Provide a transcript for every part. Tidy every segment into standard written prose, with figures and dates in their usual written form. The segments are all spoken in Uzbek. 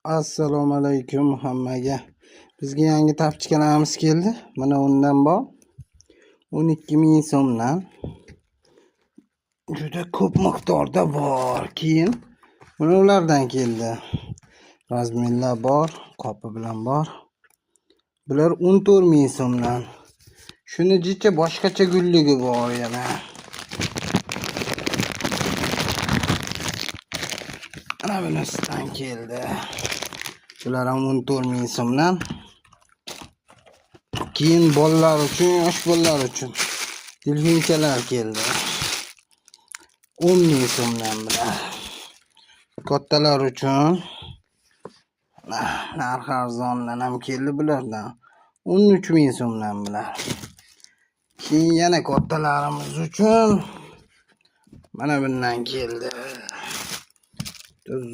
Assalomu alaykum hammaga. Bizga yangi tapchikalarimiz keldi. Mana undan bor. 12.000 so'mdan. Juda ko'p miqdorda bor. Keyin mana ulardan keldi. Razmirlar bor, qopi bilan bor. Bular 14.000 so'mdan. Shuni jicha boshqacha gulligi bor yana. Ana bunisidan keldi. Bular ham 14.000 so'mdan. Keyin bolalar uchun, yosh bolalar uchun delfinchalar keldi. 10.000 so'mdan bular. Kattalar uchun narx arzondan ham keldi bulardan. 13.000 so'mdan bular. Keyin yana kattalarimiz uchun mana bundan keldi.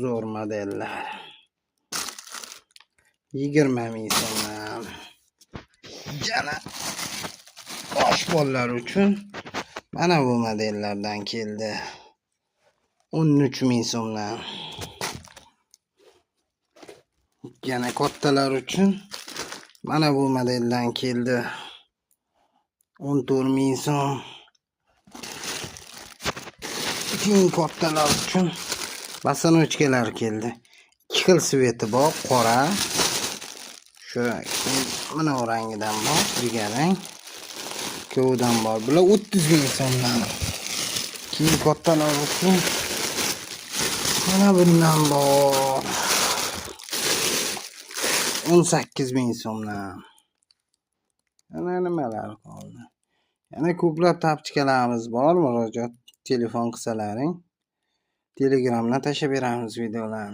Zo'r modellar. 20.000 so'mdan. Yana yosh bolalar uchun mana bu modellardan keldi. 13.000 so'mdan. Yana kattalar uchun mana bu modeldan keldi. 14.000 so'm. Keyin kattalar uchun basanochkalar keldi. 2 xil sveti bor, qora. Shu mana bu rangidan bor, jigarrang. Ko'vdan bor. Bular 30.000 so'mdan. Keyin kattalar uchun mana bundan bor. 18.000 so'mdan. Ana nimalar qoldi. Yana ko'plab tapchikalarimiz bor. Murojaat telefon qilsalaring, Telegramdan tashlab beramiz videolarni.